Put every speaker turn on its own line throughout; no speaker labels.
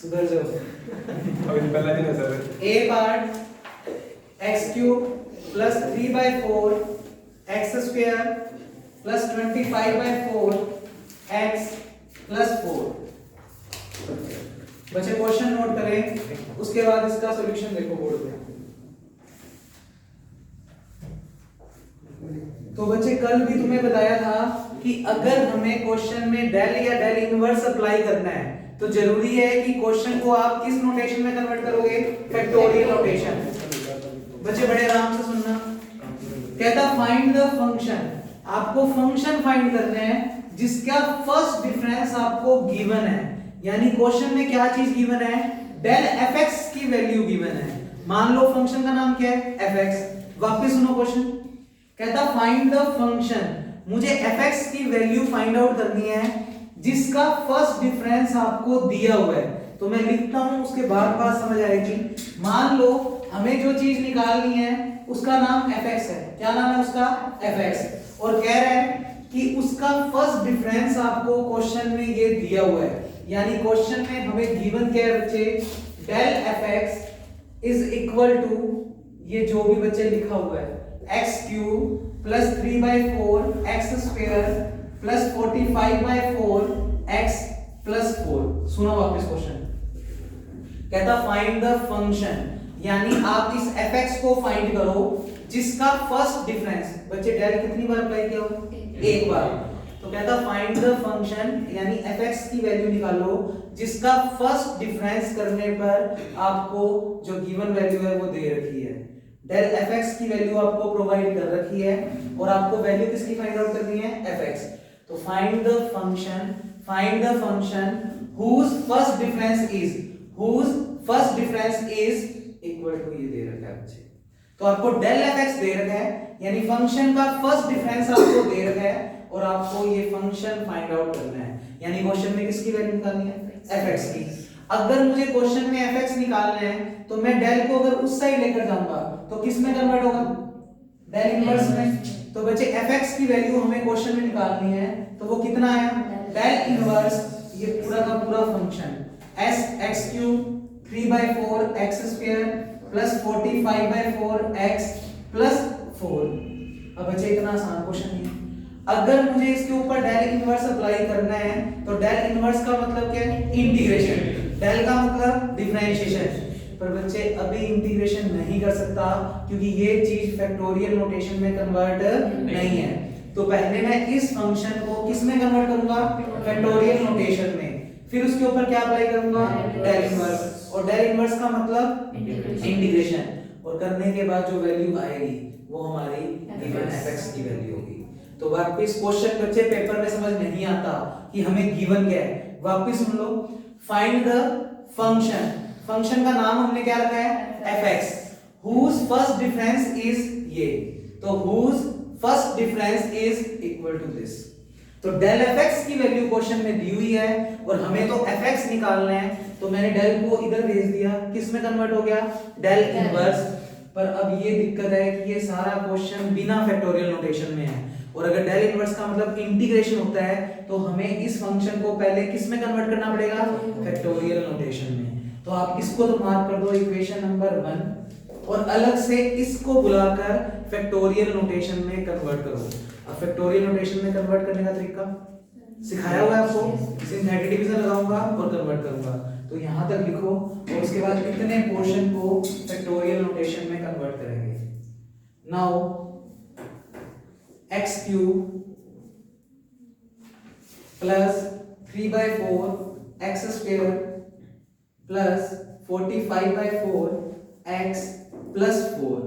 सुधर जाओ।
अभी पहला दिन है sir.
A part x cube plus 3/4 x square plus 25/4 x plus 4। बच्चे क्वेश्चन नोट करें, उसके बाद इसका सॉल्यूशन देखो बोर्ड पे। तो बच्चे कल भी तुम्हें बताया था कि अगर हमें क्वेश्चन में डेल या डेल इनवर्स अप्लाई करना है तो जरूरी है कि क्वेश्चन को आप किस नोटेशन में कन्वर्ट करोगे, फैक्टोरियल नोटेशन। बच्चे बड़े आराम से सुनना। कहता फाइंड द फंक्शन, आपको फंक्शन फाइंड करना है जिसका फर्स्ट डिफरेंस आपको गिवन है। यानी क्वेश्चन में क्या चीज गिवन है, डेल fx की वैल्यू गिवन है। मान लो फंक्शन का नाम क्या है, fx। वापस सुनो क्वेश्चन, कहता फाइंड द फंक्शन, मुझे fx की वैल्यू फाइंड आउट करनी है जिसका फर्स्ट डिफरेंस आपको दिया हुआ है। तो मैं लिखता हूं, उसके बाद बात समझ आएगी। मान लो हमें जो चीज निकालनी है उसका नाम fx है। क्या नाम है उसका, fx। और कह रहे हैं कि उसका फर्स्ट डिफरेंस आपको क्वेश्चन में ये दिया हुआ है। यानी क्वेश्चन में हमें गिवन क्या है बच्चे, del fx is equal to ये जो भी बच्चे लिखा हुआ है x cube plus 3/4 x square plus 45/4 x plus 4। सुनो वापस क्वेश्चन, कहता फाइंड द फंक्शन, यानी आप इस fx को फाइंड करो जिसका फर्स्ट डिफरेंस, बच्चे डेल कितनी बार अप्लाई किया हो, एक बार। तो कहता फाइंड द फंक्शन, यानी fx की वैल्यू निकालो जिसका फर्स्ट डिफरेंस करने पर आपको जो गिवन वैल्यू है वो दे रखी है। डेल fx की वैल्यू आपको प्रोवाइड कर रखी है और आपको वैल्यू किसकी फाइंड आउट करनी है, fx। तो find the function whose first difference is equal to ये दे रखा है बच्चे। तो आपको डेल fx दे रखा है, यानी फंक्शन का फर्स्ट डिफरेंस आपको दे रखा है और आपको ये फंक्शन फाइंड आउट करना है। यानी क्वेश्चन में किसकी वैल्यू निकालनी है, fx की। अगर मुझे क्वेश्चन में fx निकालना है तो मैं डेल को अगर उस साइड लेकर जाऊंगा तो किस में कन्वर्ट होगा, डेल इनवर्स में। तो बच्चे fx की वैल्यू हमें क्वेश्चन में निकालनी है, तो वो कितना है, डेल इनवर्स ये पूरा का पूरा function s x cube 3/4 x square plus 45/4 x plus 4। अब बच्चे इतना आसान क्वेश्चन नहीं है। अगर मुझे इसके ऊपर डेल इनवर्स अप्लाई करना है तो डेल इनवर्स का मतलब क्या है, इंटीग्रेशन। डेल का मतलब डिफरेंशिएशन। पर बच्चे अभी इंटीग्रेशन नहीं कर सकता क्योंकि ये चीज फैक्टोरियल नोटेशन में कन्वर्ट नहीं है। तो पहले मैं इस फंक्शन को किस में कन्वर्ट करूंगा, फैक्टोरियल नोटेशन में। फिर उसके ऊपर क्या अप्लाई करूंगा, डेल इनवर्स। और डेल इनवर्स का मतलब इंटीग्रेशन। और करने के बाद जो वैल्यू आएगी वो हमारी गिवन fx की वैल्यू होगी। तो वापस क्वेश्चन बच्चे पेपर में समझ नहीं आता कि हमें गिवन क्या है, वापस सुन लो। फाइंड द फंक्शन, फंक्शन का नाम हमने क्या रखा है, fx, whose first difference is ये। तो whose first difference is equal to this। तो डेल fx की वैल्यू क्वेश्चन में दी हुई है और हमें तो fx निकालना है, तो मैंने डेल को इधर भेज दिया, किस में कन्वर्ट हो गया, डेल इनवर्स। पर अब ये दिक्कत है कि ये सारा क्वेश्चन बिना फैक्टोरियल नोटेशन में है और अगर डेल इनवर्स का मतलब इंटीग्रेशन होता है तो हमें इस फंक्शन को पहले किस में कन्वर्ट करना पड़ेगा, फैक्टोरियल नोटेशन में। तो आप इसको तो मार्क कर दो इक्वेशन नंबर 1 और अलग से इसको बुलाकर फैक्टोरियल नोटेशन में कन्वर्ट करो। अब फैक्टोरियल नोटेशन में कन्वर्ट करने का तरीका सिखाया हुआ है आपको, सिंथेटिक डिवीजन लगाऊंगा और कन्वर्ट करूंगा। तो यहां तक लिखो और उसके बाद इतने पोर्शन को फैक्टोरियल नोटेशन में कन्वर्ट करेंगे। Now x cube plus 3/4 x square plus 45/4 x plus 4।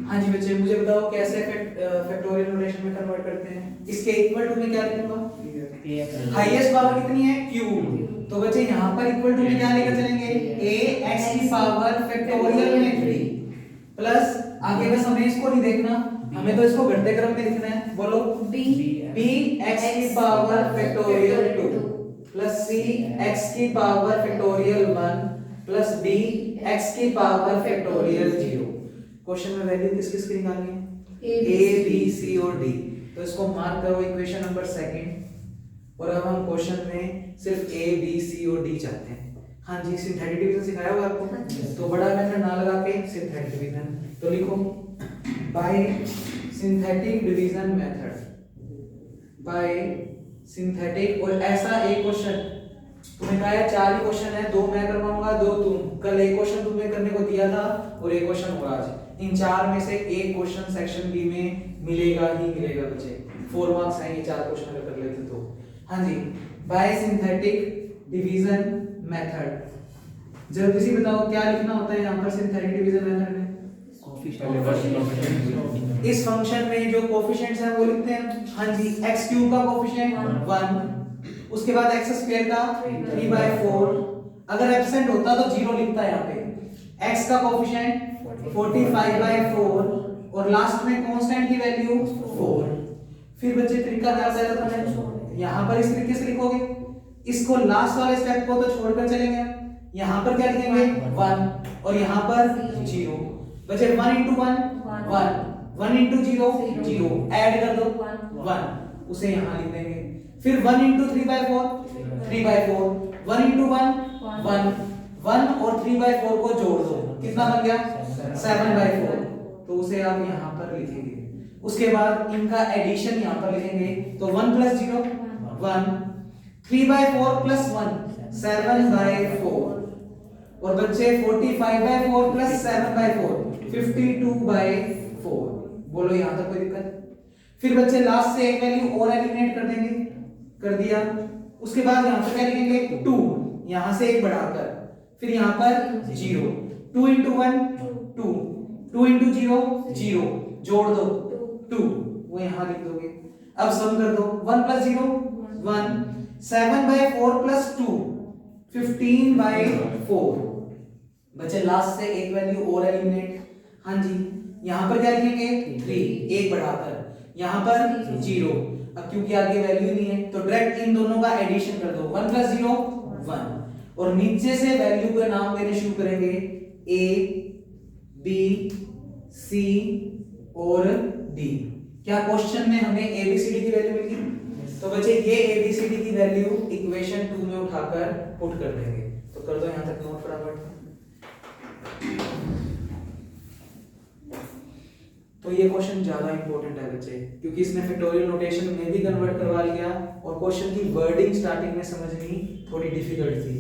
हाँ जी बच्चे, मुझे बताओ कैसे फैक्टोरियल नोटेशन में कन्वर्ट करते हैं। इसके इक्वल टू में क्या लिखूंगा, हाईएस्ट पावर कितनी है, क्यूब। तो बच्चे यहाँ पर इक्वल टू में क्या लेकर चलेंगे, a x की पावर फैक्टोरियल में 3 प्लस आगे बस हमें इसको नहीं देखना, हमें तो इसको घटते क्रम में लिखना है। बोलो b x की power factorial 2 plus c x की power factorial 1 plus d x की पावर फैक्टोरियल 0। क्वेश्चन में वैल्यू किस किस की निकालनी है, a b c और d। तो इसको मार्क करो इक्वेशन नंबर 2 और अब हम क्वेश्चन में सिर्फ ए बी सी और डी चाहते हैं। हाँ जी, सिंथेटिक डिवीजन सिखाया हुआ आपको, तो बड़ा मेथड ना लगा के सिंथेटिक डिवीजन, तो लिखो bye synthetic division method, bye synthetic. और ऐसा एक क्वेश्चन तुम्हें कहा है 4 ही क्वेश्चन है, 2 मैं करवाऊंगा 2 तुम। कल एक क्वेश्चन तुम्हें करने को दिया था और एक क्वेश्चन और आज। इन 4 में से एक क्वेश्चन सेक्शन बी में मिलेगा ही मिलेगा बच्चे। 4 मार्क्स हैं ये 4 क्वेश्चन अगर कर लेते तो। हाँ जी, बाय सिंथेटिक डिवीजन मेथड। जल्दी से बताओ क्या लिखना होता है यहाँ पर सिंथेटिक डिवीजन मेथड में? इस फंक्शन में जो कोफिशिएंट्स हैं वो लिखते हैं। हाँ जी, x क्यूब का कोफिशिएंट 1, उसके बाद x स्क्वायर का 3/4। अगर एब्सेंट होता तो 0 लिखता है यहाँ पे। x का कोफिशिएंट 45/4 और लास्ट में कांस्टेंट की वैल्यू 4। फिर बच्चे तरीका क्या बताया था मैंने, यहाँ पर इस तरीके से लिखोगे, इसको लास्ट वाले स्टेप को तो छोड़कर चलेंगे। यहाँ पर क्या लिखेंगे 1 और यहाँ पर 0। बचे 1 into 1 1, 1 into 0 0, ऐड कर दो 1, उसे यहाँ लिख देंगे। फिर 1 into 3/4 3/4, 1 into 1 1, 1 और 3/4 को जोड़ दो, कितना बन गया 7/4, तो उसे आप यहाँ पर लिखेंगे। उसके बाद इनका एडिशन यहाँ पर लिखेंगे, तो 1 plus 0 1, 3/4 plus 1 7/4 और बच्चे 45/4 plus 7/4 52/4। बोलो यहाँ तक कोई दिक्कत? फिर बच्चे लास्ट से एक वैल्यू और एलिमिनेट कर देंगे, कर दिया। उसके बाद यहाँ पर क्या लिखेंगे 2, यहाँ से एक बढ़ाकर, फिर यहाँ पर 0, 2 into 1 2, 2 into 0 0, जोड़ दो 2, वो यहाँ लिख दोगे। अब सम कर दो, 1 plus 0 1, 7/4 plus 2 15/4। बच्चे लास्ट से एक वैल्यू और एलिमिनेट। हाँ जी, यहाँ पर क्या लिखेंगे 3, एक बढ़ाकर, यहाँ पर 0। अब क्योंकि आगे वैल्यू नहीं है तो डायरेक्ट इन दोनों का एडिशन कर दो, 1 plus 0 1 और नीचे से वैल्यू के नाम देने शुरू करेंगे a b c और d। क्या क्वेश्चन में हमें ABCD की वैल्यू मिली? तो बच्चे ये ABCD की वैल्यू इक्वेशन 2 में उठाकर पुट कर देंगे। तो कर दो यहाँ तक नोट फटाफट। तो ये क्वेश्चन ज्यादा इंपॉर्टेंट है बच्चे, क्योंकि इसने फैक्टोरियल नोटेशन में भी कन्वर्ट करवा लिया और क्वेश्चन की वर्डिंग स्टार्टिंग में समझनी थोड़ी डिफिकल्ट थी।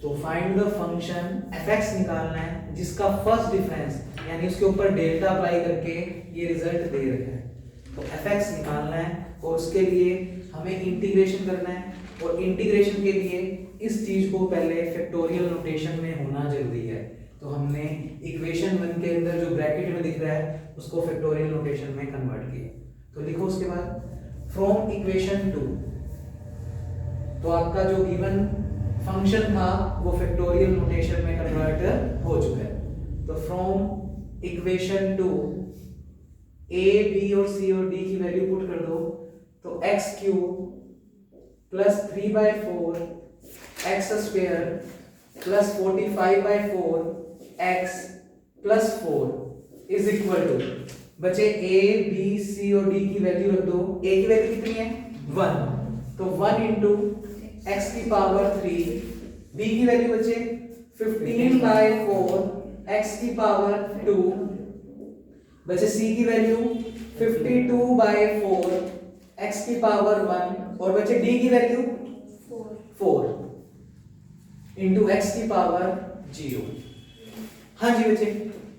तो फाइंड द फंक्शन fx निकालना है जिसका फर्स्ट डिफरेंस यानी उसके ऊपर डेल्टा अप्लाई करके ये रिजल्ट दे रखा है। तो fx निकालना है और उसके लिए हमें इंटीग्रेशन करना है और इंटीग्रेशन के लिए इस चीज को पहले फैक्टोरियल नोटेशन में होना जरूरी है। तो हमने इक्वेशन 1 के अंदर जो ब्रैकेट में दिख रहा है उसको फैक्टोरियल नोटेशन में कन्वर्ट किया। तो लिखो उसके बाद फ्रॉम इक्वेशन 2, तो आपका जो गिवन फंक्शन था वो फैक्टोरियल नोटेशन में कन्वर्ट हो चुका है। तो फ्रॉम इक्वेशन 2 a b और c और d की वैल्यू पुट कर दो, तो x cube plus 3/4 x square plus 45/4 x plus 4 is equal to, बचे a b c और d की वैल्यू रख दो। a की वैल्यू कितनी है 1, तो 1 into x की पावर 3, b की वैल्यू बचे 15/4 x की पावर 2, बचे c की वैल्यू 52/4 x की पावर 1 और बचे d की वैल्यू 4 इंटू x की पावर 0। हाँ जी बच्चे,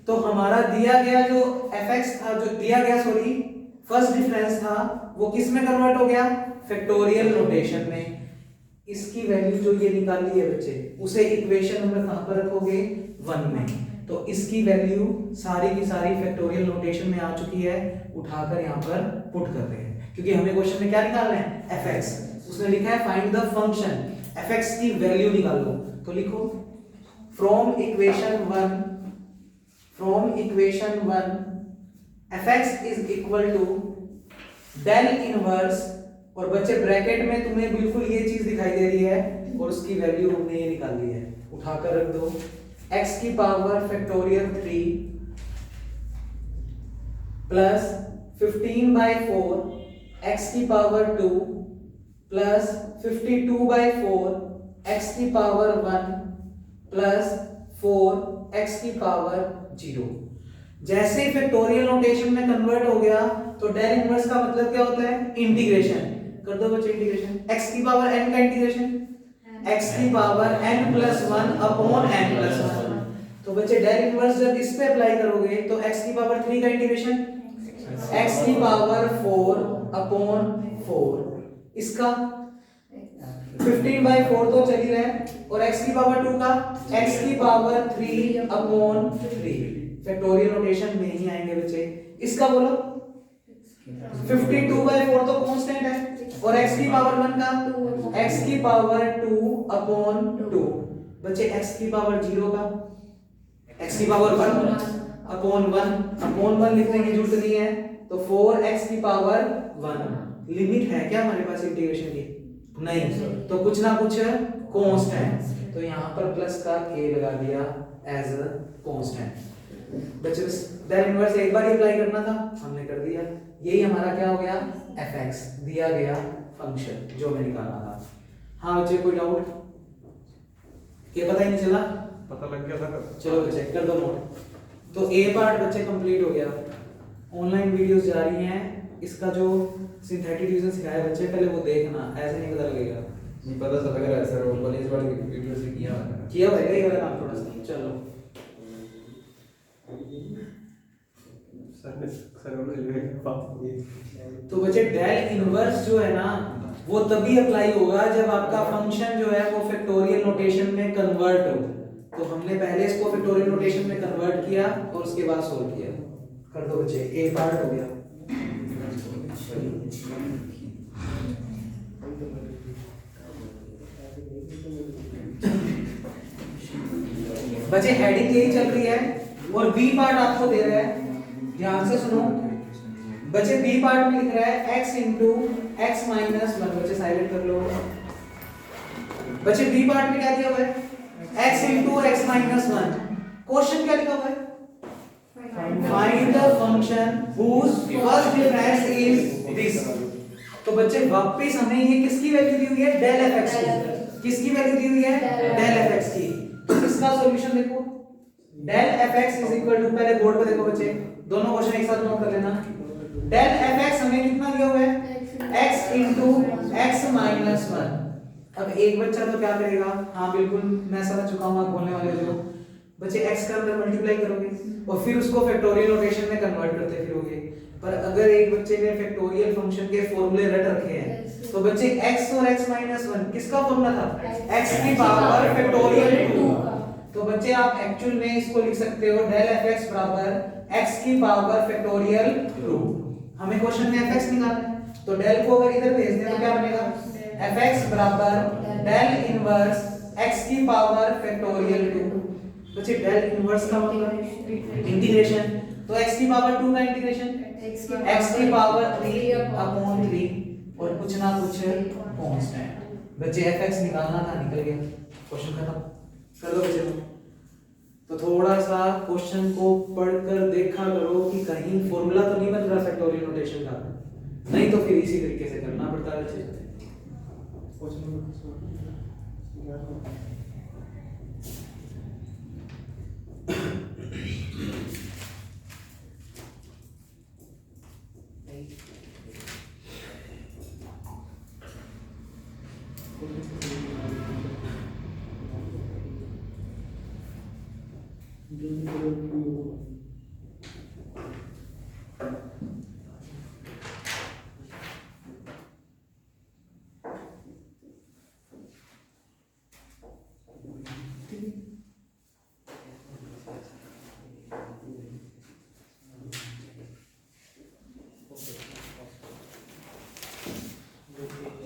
तो हमारा दिया गया जो fx था, जो दिया गया सॉरी फर्स्ट डिफरेंस था, वो किस में कन्वर्ट हो गया फैक्टोरियल नोटेशन में। इसकी वैल्यू जो ये निकाली है बच्चे, उसे इक्वेशन नंबर कहां पर रखोगे 1 में। तो इसकी वैल्यू सारी की सारी फैक्टोरियल नोटेशन में आ चुकी है, उठाकर यहां पर पुट कर रहे हैं, क्योंकि हमें क्वेश्चन में क्या निकालना है fx। उसने लिखा है फाइंड द फंक्शन, fx की वैल्यू निकालो। तो लिखो from equation 1 fx is equal to del inverse, और बच्चे ब्रैकेट में तुम्हें बिल्कुल ये चीज दिखाई दे रही है और उसकी वैल्यू हमने ये निकाली है, उठाकर रख दो x की पावर फैक्टोरियल 3 प्लस 15/4 x की पावर 2 प्लस 52/4 x की पावर 1 प्लस 4 x की पावर 0। जैसे ही फैक्टोरियल नोटेशन में कन्वर्ट हो गया तो डेल इनवर्स का मतलब क्या होता है? इंटीग्रेशन। कर दो बच्चे इंटीग्रेशन, x की पावर n का इंटीग्रेशन x की power n plus 1 upon n plus 1। तो बच्चे डेल इनवर्स जब इस पे अप्लाई करोगे तो x की पावर 3 का इंटीग्रेशन x की पावर 4 अपॉन 4। इसका 15/4 तो चल ही रहा है और x की पावर 2 का x की पावर 3 अपॉन 3। फैक्टोरियल नोटेशन में ही आएंगे बच्चे। इसका बोलो 52/4 तो कांस्टेंट है और x की पावर 1 का x की पावर 2 अपॉन 2। बच्चे x की पावर 0 का x की पावर 1 अपॉन 1 लिखने की जरूरत नहीं है तो 4x की पावर 1। लिमिट है क्या हमारे पास इंटीग्रेशन की? नहीं, तो कुछ ना कुछ कांस्टेंट, तो यहाँ पर प्लस का k लगा दिया एज अ कांस्टेंट। बच्चे डेल इनवर्स एक बार ही अप्लाई करना था, हमने कर दिया। यही हमारा क्या हो गया? fx दिया गया फंक्शन जो हमें निकालना था। हाँ बच्चे कोई डाउट? ये पता ही नहीं चला?
पता लग गया था।
चलो बच्चे कर दो नोट। तो ए पार्ट बच्चे कंप्लीट हो गया। ऑनलाइन वीडियोस जा रही हैं, इसका जो सिंथेटिक डिवीजन सिखाया बच्चे पहले वो देखना, ऐसे नहीं पता लगेगा।
नहीं पता तो लग रहा है सर, वो कॉलेज वाले वीडियो से
किया होगा ये वाला काम थोड़ा सा। चलो तो बच्चे डेल इनवर्स जो है ना वो तभी अप्लाई होगा जब आपका फंक्शन जो है वो फैक्टोरियल नोटेशन में कन्वर्ट हो। तो हमने पहले इसको फैक्टोरियल नोटेशन में कन्वर्ट किया और उसके बाद सोल्व किया। कर दो बच्चे, ए पार्ट हो गया। बच्चे हेडिंग यही चल रही है और बी पार्ट आपको दे रहा है, ध्यान से सुनो। बच्चे बी पार्ट में लिख रहा है x इंटू एक्स माइनस 1। बच्चे साइलेंट कर लो। बच्चे बी पार्ट में क्या दिया हुआ है? x into x minus 1। Question क्या लिखा हुआ है? Find the function whose first difference is this। तो बच्चे वापस हमें ये किसकी वैल्यू दी हुई है? डेल fx की। किसकी वैल्यू दी हुई है? डेल fx की। तो इसका सॉल्यूशन देखो, del fx is equal to, पहले बोर्ड पे देखो बच्चे, दोनों क्वेश्चन एक साथ नोट कर लेना। डेल fx हमें कितना दिया हुआ है? x into x minus 1। अब एक बच्चा तो क्या करेगा? हाँ बिल्कुल मैं समझ चुका हूँ आप बोलने वाले हो। बच्चे x का अंदर मल्टीप्लाई करोगे और फिर उसको फैक्टोरियल नोटेशन में कन्वर्ट करते फिरोगे। पर अगर एक बच्चे ने फैक्टोरियल फंक्शन के फॉर्मूले रट रखे हैं तो बच्चे x और x माइनस 1 किसका फॉर्मूला था? x की पावर फैक्टोरियल 2। तो बच्चे आप एक्चुअल में इसको लिख सकते हो डेल fx बराबर x की पावर फैक्टोरियल 2। हमें क्वेश्चन में fx निकालना है तो डेल को अगर इधर भेज दें तो क्या बनेगा? fx बराबर डेल इनवर्स x की पावर फैक्टोरियल 2। बच्चे डेल इनवर्स का मतलब इंटीग्रेशन, तो x की पावर 2 का इंटीग्रेशन x की पावर 3 अपॉन 3 और कुछ ना कुछ कांस्टेंट। बच्चे fx निकालना था, निकल गया, क्वेश्चन खत्म। कर दो बच्चे। तो थोड़ा सा क्वेश्चन को पढ़कर देखा करो कि कहीं फॉर्मूला तो नहीं बन रहा फैक्टोरियल नोटेशन का, नहीं तो फिर इसी तरीके से करना पड़ता है बच्चे।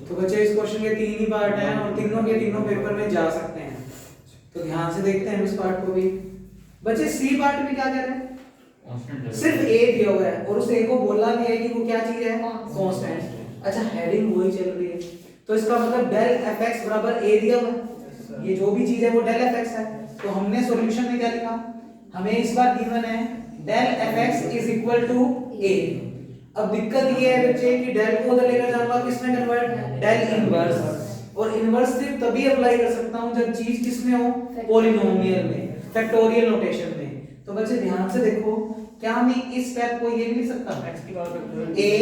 तो बच्चे इस क्वेश्चन के 3 ही पार्ट हैं और तीनों के तीनों पेपर में जा सकते हैं, तो ध्यान से देखते हैं इस पार्ट को भी। बच्चे सी पार्ट में क्या कह रहे हैं? सिर्फ ए दिया हुआ है और उस ए को बोलना भी है कि वो क्या चीज है? कांस्टेंट। अच्छा हेडिंग वही चल रही है तो इसका मतलब डेल fx बराबर ए दिया हुआ है, ये जो भी चीज है वो डेल fx है। तो हमने सॉल्यूशन में क्या लिखा? हमें इस बार गिवन है del fx is equal to a. अब दिक्कत ये है बच्चे कि डेल को उधर लेकर जाऊंगा किसमें कन्वर्ट, डेल इनवर्स। और इनवर्स सिर्फ तभी अप्लाई कर सकता हूं जब चीज किसमें हो, पॉलिनोमियल में, फैक्टोरियल नोटेशन में। तो बच्चे ध्यान से देखो, क्या मैं इस स्टेप को ये नहीं लिख सकता,
x की पावर
a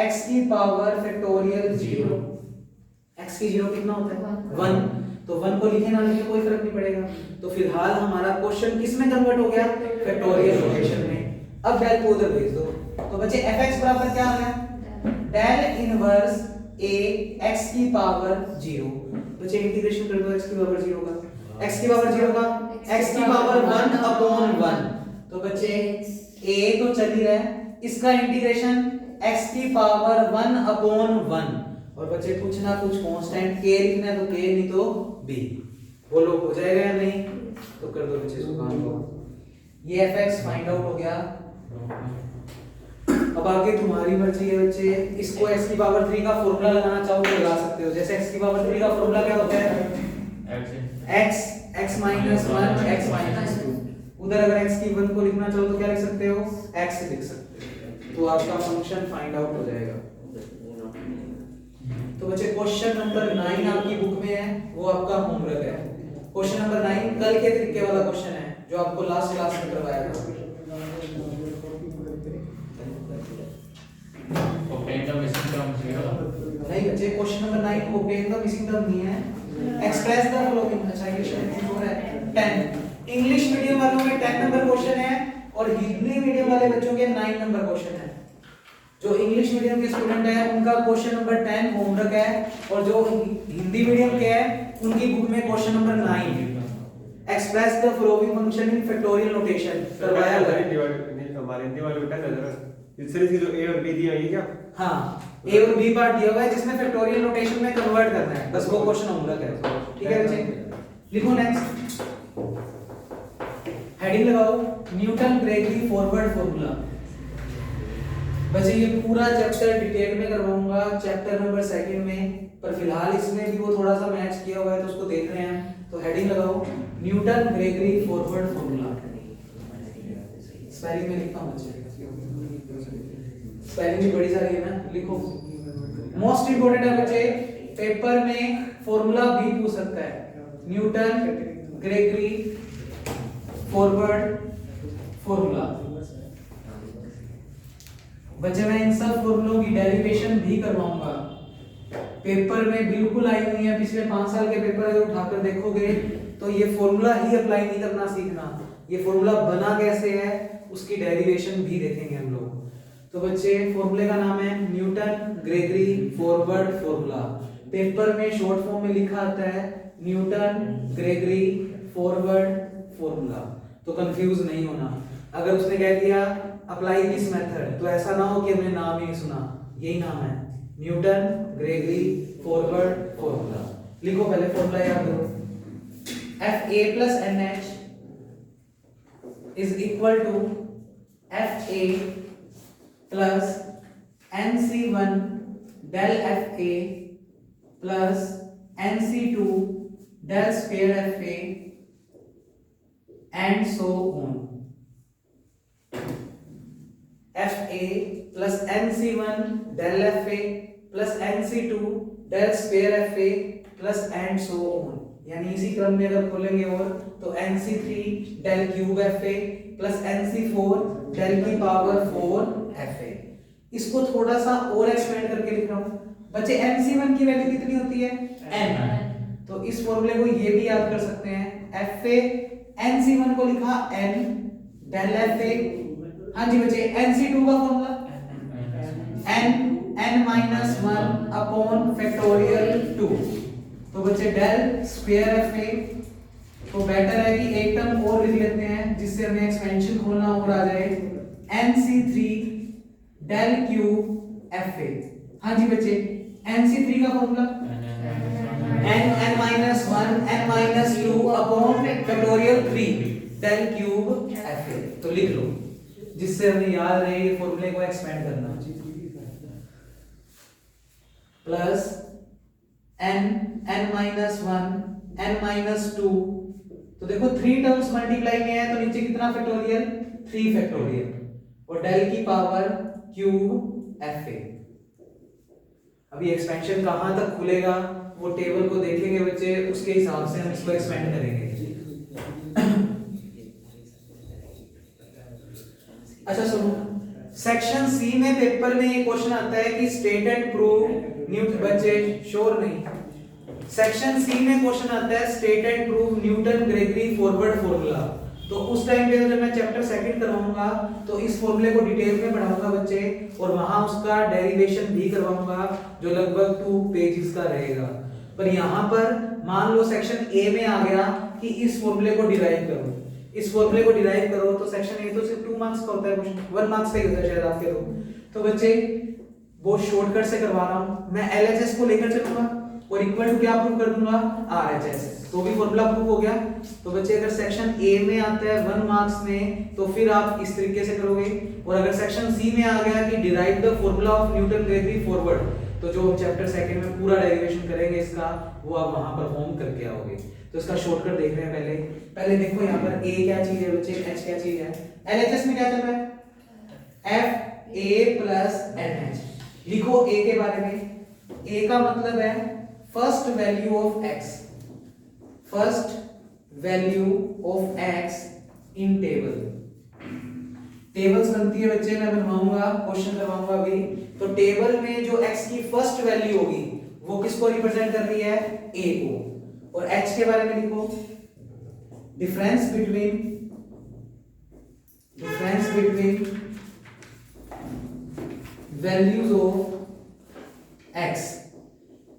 x की पावर फैक्टोरियल 0, x की 0 कितना होता है 1, तो 1 को लिखे ना लिखे कोई फर्क नहीं पड़ेगा। तो फिलहाल हमारा क्वेश्चन किस में कन्वर्ट हो गया, फैक्टोरियल नोटेशन में। अब डेल को उधर भेज दो, तो बच्चे fx बराबर क्या आ गया, डेल इनवर्स a x की पावर 0। बच्चे इंटीग्रेशन कर दो x की पावर 0 का, x की पावर 0 का x की पावर 1 अपॉन 1। तो बच्चे a तो चल ही रहा है, इसका इंटीग्रेशन x की पावर 1 अपॉन 1। और बच्चे कुछ ना कुछ कांस्टेंट k लिखना है तो k नहीं तो b। बोलो हो जाएगा या नहीं, तो कर दो बच्चे इसको काम को। ये fx फाइंड आउट हो गया। अब आगे तुम्हारी मर्जी है बच्चे, इसको x की पावर 3 का फॉर्मूला लगाना चाहो तो लगा सकते हो। जैसे x की पावर 3 का फॉर्मूला क्या होता है, x माइनस 1 x माइनस 2। उधर अगर x की 1 को लिखना चाहो तो क्या लिख सकते हो, x लिख सकते हो, तो आपका फंक्शन फाइंड आउट हो जाएगा। तो बच्चे क्वेश्चन नंबर 9 आपकी बुक में है, वो आपका होमवर्क है। क्वेश्चन नंबर 9 कल के तरीके वाला क्वेश्चन है जो आपको लास्ट क्लास में करवाया था। नहीं बच्चे, question number 9 obtain the missing term नहीं है, एक्सप्रेस द फॉलोइंग। अच्छा ये क्वेश्चन हो रहा है 10। इंग्लिश मीडियम वालों में 10 नंबर क्वेश्चन है और हिंदी मीडियम वाले बच्चों के 9 नंबर क्वेश्चन है। जो इंग्लिश मीडियम के स्टूडेंट है उनका क्वेश्चन नंबर 10 होमवर्क है, और जो हिंदी मीडियम के है उनकी बुक में question number 9 express the following function in factorial notation करवाया हुआ है।
हमारे हिंदी वाले बेटा नजर इस सीरीज की जो a और b दिया है ये क्या,
हाँ ए और बी पार्ट दिया हुआ है जिसमें फैक्टोरियल नोटेशन में कन्वर्ट करना है, बस वो क्वेश्चन होमवर्क है। ठीक है बच्चे, लिखो नेक्स्ट हेडिंग लगाओ, न्यूटन ग्रेगरी फॉरवर्ड फार्मूला। बच्चे ये पूरा चैप्टर डिटेल में करवाऊंगा चैप्टर नंबर 2 में, पर फिलहाल इसमें भी वो थोड़ा सा मैच किया हुआ है तो उसको देख रहे हैं। तो हेडिंग लगाओ Newton Gregory forward formula. Spelling में लिखता हूं बच्चे, स्पेलिंग भी बड़ी सारी है ना, लिखो। मोस्ट इंपोर्टेंट है बच्चे, पेपर में फॉर्मूला भी पूछ सकता है, न्यूटन ग्रेगरी फॉरवर्ड फार्मूला। बच्चे मैं इन सब फॉर्मूलों की डेरिवेशन भी करवाऊंगा, पेपर में बिल्कुल आई हुई है। पिछले 5 साल के पेपर अगर उठाकर देखोगे तो ये फॉर्मूला ही अप्लाई नहीं करना सीखना, ये फॉर्मूला बना कैसे है उसकी डेरिवेशन भी देखेंगे हम लोग। तो बच्चे फॉर्मूले का नाम है Newton Gregory forward formula. Paper में शॉर्ट फॉर्म में लिखा आता है न्यूटन ग्रेगरी फॉरवर्ड फार्मूला, तो कंफ्यूज नहीं होना। अगर उसने कह दिया अप्लाई दिस मेथड तो ऐसा ना हो कि हमने नाम ही नहीं सुना, यही नाम है न्यूटन ग्रेगरी फॉरवर्ड फार्मूला। लिखो पहले फॉर्मूला याद करो, Fa plus NH is equal to Fa plus NC1 del Fa plus NC2 del square Fa and so on. Fa plus NC1 del Fa plus NC2 del square Fa plus and so on। यानी इसी क्रम में अगर खोलेंगे और तो NC3 del cube Fa plus NC4 del की power 4 Fa। इसको थोड़ा सा और एक्सपेंड करके लिख रहा हूं बच्चे। NC1 की वैल्यू कितनी होती है n, तो इस फॉर्मूले को ये भी याद कर सकते हैं Fa NC1 को लिखा n del Fa। हाँ जी बच्चे, NC2 का formula n minus 1 upon factorial 2। तो बच्चे डेल स्क्वायर Fa, तो बेटर है कि एक टर्म और लिख लेते हैं जिससे हमें एक्सपेंशन खोलना और आ जाए NC3 डेल क्यूब Fa। हाँ जी बच्चे, NC3 का formula n minus 1 n minus 2 upon factorial 3 del cube Fa। तो लिख लो जिससे हमें याद रहे ये फॉर्मूले को एक्सपेंड करना। Plus n minus 1 n minus 2, तो देखो 3 टर्म्स मल्टीप्लाई में है तो नीचे कितना फैक्टोरियल 3 फैक्टोरियल, और डेल की पावर क्यूब एफ ए। अभी एक्सपेंशन कहां तक खुलेगा वो टेबल को देखेंगे बच्चे, उसके हिसाब से हम इसको एक्सपेंड करेंगे। अच्छा सुनो, सेक्शन सी में पेपर में ये क्वेश्चन आता है कि स्टेट एंड प्रूव न्यूटन, बच्चे श्योर नहीं, सेक्शन सी में क्वेश्चन आता है state and prove Newton Gregory forward formula. तो उस टाइम पे जब मैं चैप्टर सेकंड करवाऊंगा तो इस फॉर्मूले को डिटेल में पढ़ाऊंगा बच्चे, और वहां उसका डेरिवेशन भी करवाऊंगा जो लगभग 2 पेजेस का रहेगा। पर यहाँ पर मान लो सेक्शन ए में आ गया कि इस फॉर्मूले को डिराइव करो, इस फॉर्मूले को डिराइव करो, तो सेक्शन ए तो सिर्फ 2 मार्क्स का होता है, क्वेश्चन 1 मार्क्स का ही होता है शायद आपके तो बच्चे वो शॉर्टकट से करवा रहा हूं मैं, एलएचएस को लेकर चलूंगा और इक्वल टू क्या प्रूव कर दूंगा, आरएचएस, तो भी फॉर्मूला प्रूव हो गया। तो बच्चे अगर सेक्शन ए में आता है 1 मार्क्स में तो फिर आप इस तरीके से करोगे, और अगर सेक्शन सी में आ गया कि derive the formula of Newton Gregory forward, तो जो हम चैप्टर सेकंड में पूरा डेरिवेशन करेंगे इसका वो आप वहां परफॉर्म करके आओगे। तो इसका शॉर्टकट देख रहे हैं पहले देखो यहाँ पर ए क्या चीज है बच्चे, एच क्या चीज है, एलएचएस में क्या चल रहा है, एफ ए प्लस एनएच। लिखो ए के बारे में, ए का मतलब है first value of x, first value of x in table. Tables बनती है बच्चे, मैं बनवाऊंगा, क्वेश्चन करवाऊंगा अभी। तो टेबल में जो एक्स की फर्स्ट वैल्यू होगी वो किसको रिप्रेजेंट कर रही है, ए को। और एच के बारे में लिखो, difference between values of x,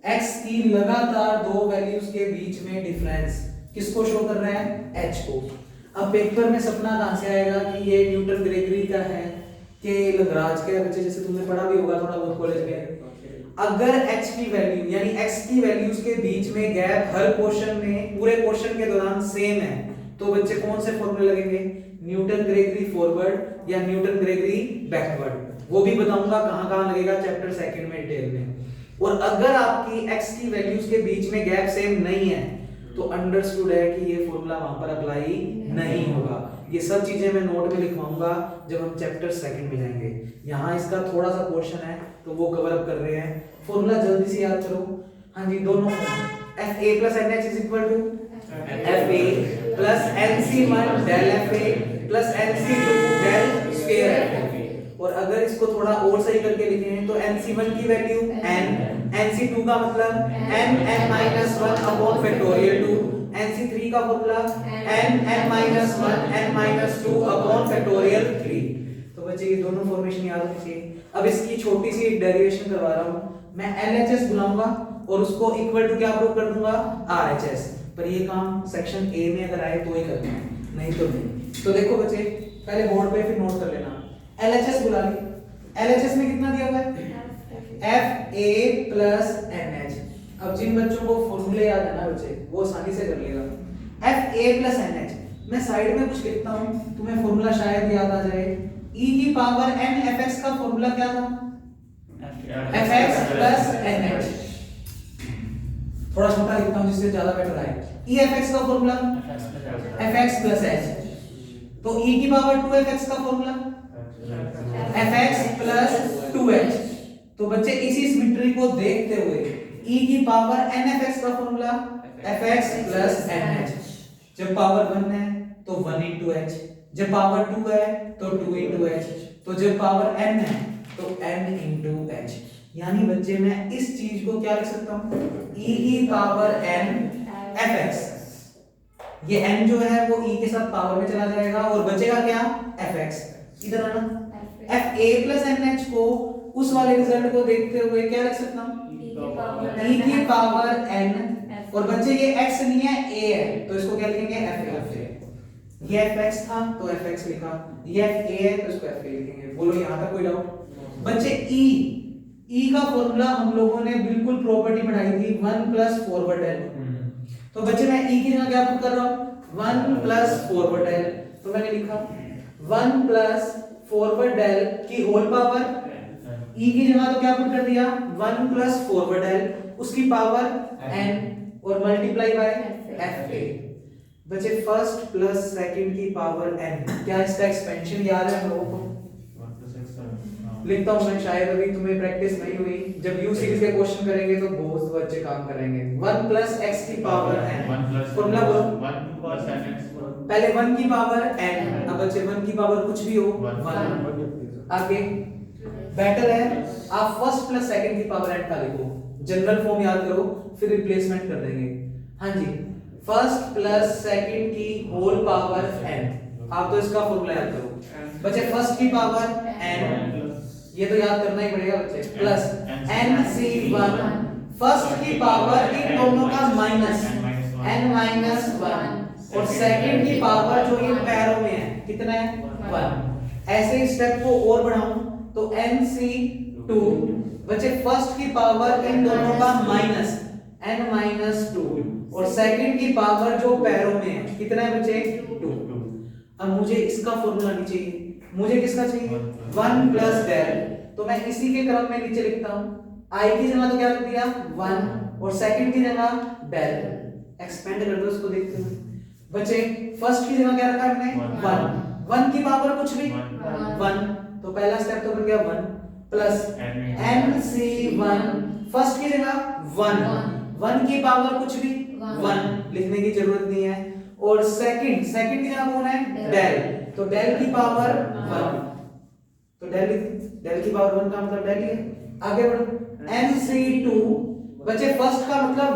x की लगातार 2 वैल्यूज के बीच में डिफरेंस किसको शो कर रहा है, एच को। अब पेपर में सपना कहां से आएगा कि ये न्यूटन ग्रेगरी का है कि लैग्रांज के बच्चे, जैसे तुमने पढ़ा भी होगा थोड़ा बहुत कॉलेज में। अगर एच की वैल्यू यानी एक्स की वैल्यूज के बीच में गैप हर क्वेश्चन में पूरे क्वेश्चन के दौरान सेम है, तो बच्चे कौन से फॉर्मूले लगेंगे, न्यूटन ग्रेगरी फॉरवर्ड या न्यूटन ग्रेगरी बैकवर्ड, वो भी बताऊंगा कहां-कहां लगेगा चैप्टर सेकंड में डिटेल में। और अगर आपकी x की वैल्यूज के बीच में गैप सेम नहीं है तो अंडरस्टूड है कि ये फॉर्मूला वहां पर अप्लाई नहीं होगा। ये सब चीजें मैं नोट में लिखवाऊंगा जब हम चैप्टर सेकंड में जाएंगे। यहाँ इसका थोड़ा सा पोर्शन है तो वो कवर अप कर रहे हैं। फॉर्मूला जल्दी से याद करो, हाँ जी, दोनों fa plus nh is equal to fa plus nc1 del fa plus nc2 del square fa। और अगर इसको थोड़ा और सही करके लिखें तो nc1 की वैल्यू n, nc2 का मतलब n(-1) अपॉन फैक्टोरियल 2, nc3 का formula n(-1) n-2 upon factorial 3। तो बच्चे ये दोनों फॉर्मेशन याद होनी चाहिए। अब इसकी छोटी सी डेरिवेशन करवा रहा हूं मैं, LHS बुलाऊंगा और उसको इक्वल टू क्या प्रूव कर दूंगा, RHS। पर ये काम सेक्शन ए में अगर आए तो ही करना है, नहीं तो नहीं। तो देखो बच्चे पहले बोर्ड पे फिर नोट कर लेना, LHS बुला ली, LHS में कितना दिया हुआ है, FA प्लस NH। अब जिन बच्चों को फॉर्मूले याद है ना बच्चे वो आसानी से कर लेगा, FA प्लस NH। मैं साइड में कुछ लिखता हूं, तुम्हें फॉर्मूला शायद याद आ जाए, e की पावर n fx का फॉर्मूला क्या था, fx प्लस nh। थोड़ा छोटा लिखता हूं जिससे ज्यादा बेटर आए, e fx का फॉर्मूला fx प्लस h, तो e की पावर 2fx का फॉर्मूला fx प्लस 2h। तो बच्चे इसी सिमेट्री को देखते हुए e की पावर nfx का फॉर्मूला fx प्लस nh। जब पावर 1 है तो 1 into h, जब पावर 2 है तो 2 into h, तो जब पावर n है तो n into h। यानी बच्चे मैं इस चीज को क्या लिख सकता हूं, e की पावर n fx, ये n जो है वो e के साथ पावर में चला जाएगा और बचेगा क्या, fx। इधर आना, fa प्लस nh को उस वाले रिजल्ट को देखते हुए क्या लिख सकता हूं, e की पावर n, और बच्चे ये x नहीं है a है तो इसको क्या लिखेंगे, fa। ये fx था तो fx लिखा, ये fa है तो इसको fa लिखेंगे। बोलो यहां तक कोई डाउट बच्चे। e का फॉर्मूला हम लोगों ने बिल्कुल प्रॉपर्टी पढ़ाई थी 1 प्लस फॉरवर्ड l। तो बच्चे मैं e की जगह क्या पुट कर रहा हूं, 1 प्लस फॉरवर्ड l, तो मैंने लिखा 1 प्लस फॉरवर्ड l की होल पावर, e की जगह तो क्या पुट कर दिया 1 प्लस फॉरवर्ड l उसकी पावर n और मल्टीप्लाई बाय fa। बच्चे फर्स्ट प्लस सेकंड की पावर n, क्या इसका एक्सपेंशन याद है हम लोगों को, लिखता हूँ मैं, शायद अभी तुम्हें प्रैक्टिस नहीं हुई। जब यू सीरीज के क्वेश्चन करेंगे तो बहुत बच्चे काम करेंगे। 1 प्लस एक्स की पावर n, फॉर्मूला बोलो।
1 प्लस nx
पहले 1 की पावर n, अब बच्चे 1 की पावर कुछ भी हो 1। आगे बेटर है आप फर्स्ट प्लस सेकंड की पावर n का लिखो, जनरल फॉर्म याद करो, फिर रिप्लेसमेंट कर देंगे। हाँ जी, फर्स्ट प्लस सेकंड की होल पावर n, आप तो इसका फॉर्मूला याद करो बच्चे। फर्स्ट की पावर n, ये तो याद करना ही पड़ेगा बच्चे, प्लस nc1 फर्स्ट की पावर इन दोनों का माइनस n माइनस 1 और सेकंड की पावर जो इन पैरों में है कितना है 1। ऐसे स्टेप को और बढ़ाऊं तो nc2 बच्चे फर्स्ट की पावर इन दोनों का माइनस n माइनस 2 और सेकंड की पावर जो पैरों में है कितना है बच्चे 2। अब मुझे इसका फॉर्मूला नहीं चाहिए, मुझे किसका चाहिए 1 प्लस डेल, तो मैं इसी के क्रम में नीचे लिखता हूं। i की जगह तो क्या रख दिया 1 और सेकंड की जगह डेल, एक्सपेंड कर दो इसको, देखते हैं बच्चे। फर्स्ट की जगह क्या रखा हमने 1 की पावर कुछ भी 1, तो पहला स्टेप तो बन गया 1 प्लस nc1 फर्स्ट की जगह 1 की पावर कुछ भी 1 लिखने की जरूरत नहीं है, और सेकंड की जगह कौन है डेल, तो डेल की पावर 1, तो डेल की पावर 1 का मतलब डेल ही है। आगे बढ़ो nc2 बच्चे फर्स्ट का मतलब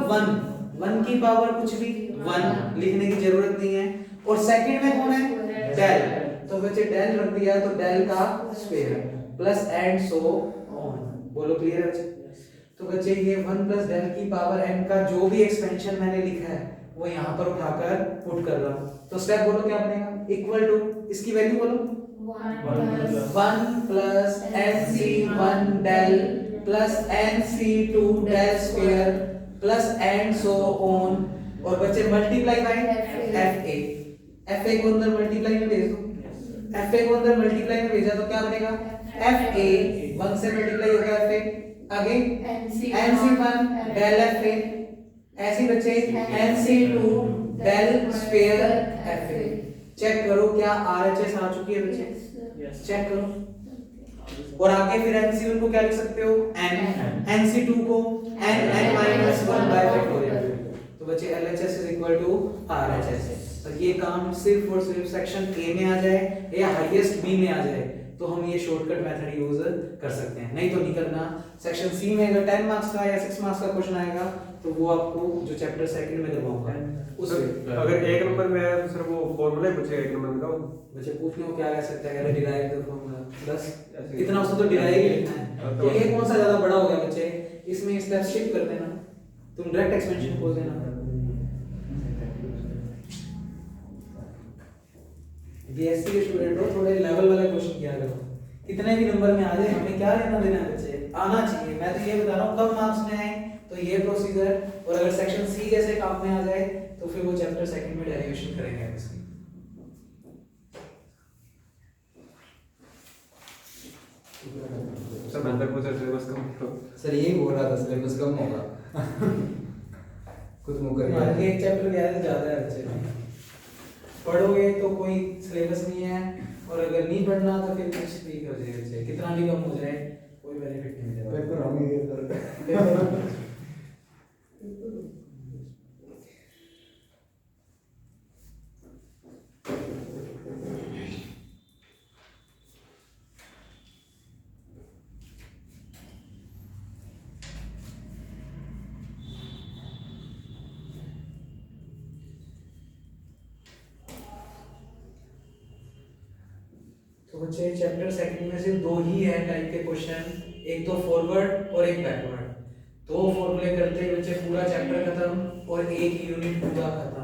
1 की पावर कुछ भी 1 लिखने की जरूरत नहीं है, और सेकंड में कौन है डेल, तो बच्चे डेल रख दिया तो डेल का square plus and so on. बोलो क्लियर है बच्चे? तो बच्चे ये 1 प्लस डेल की पावर n का जो भी एक्सपेंशन मैंने लिखा है वो यहाँ पर उठाकर पुट कर रहा हूँ। तो स्टेप बोलो क्या बनेगा, इक्वल टू, इसकी वैल्यू बोलो 1 plus nc1 del plus nc2 del square plus and so on, और बच्चे मल्टीप्लाई बाय fa को अंदर मल्टीप्लाई में भेज दो, fa को अंदर मल्टीप्लाई में भेजा तो क्या बनेगा fa 1 से मल्टीप्लाई हो गया fa, आगे nc1 डेल fa, ऐसे बच्चे nc2 del square fa। Check करो क्या RHS आ चुकी है बच्चे, चेक करो। और आगे फिर nc1 को क्या लिख सकते हो n, nc2 को n माइनस 1 बाय फैक्टोरियल, तो बच्चे LHS is equal to RHS। और ये काम सिर्फ और सिर्फ सेक्शन A में आ जाए या हाईएस्ट B में आ जाए तो हम ये शॉर्टकट मेथड यूज कर सकते हैं, नहीं तो नहीं करना। सेक्शन C में अगर 10 मार्क्स का या 6 मार्क्स का क्वेश्चन आएगा तो वो आपको जो चैप्टर सेकंड में करवाऊंगा उसमें
अगर एक नंबर में आया तो सर वो फॉर्मूला ही पूछेगा एक नंबर में, बताओ
बच्चे पूछने को क्या कह सकते हैं, अगर डिराइव द फॉर्मूला बस इतना, उसको तो डिराइव ही लिखना है। तो ये कौन सा ज्यादा बड़ा हो गया बच्चे, इसमें स्टेप स्किप कर देना, तुम डायरेक्ट एक्सपेंशन खोल देना। बीएससी के स्टूडेंट हो, थोड़े लेवल वाला क्वेश्चन किया करो, कितने भी नंबर में आ जाए हमें क्या लेना देना है बच्चे, आना चाहिए। मैं तो ये बता रहा हूँ कम मार्क्स में आए तो ये प्रोसीजर, और अगर सेक्शन सी जैसे काम में आ जाए तो फिर वो चैप्टर सेकंड में डेरिवेशन करेंगे इसकी।
सर मैं तक पूछा सिलेबस कम,
सर यही बोल रहा था सिलेबस कम होगा कुछ मुकर गया
मान के एक चैप्टर गया है ज्यादा है बच्चे, पढ़ोगे तो कोई सिलेबस नहीं है, और अगर नहीं पढ़ना तो फिर कुछ भी हो जाए बच्चे, कितना भी कम हो जाए कोई बेनिफिट नहीं मिलेगा।
पेपर हम ही सर
तो बच्चे चैप्टर सेकंड में सिर्फ दो ही है टाइप के क्वेश्चन, एक तो फॉरवर्ड और एक बैकवर्ड। दो फॉर्मूले करते ही बच्चे पूरा चैप्टर खत्म और एक यूनिट पूरा खत्म।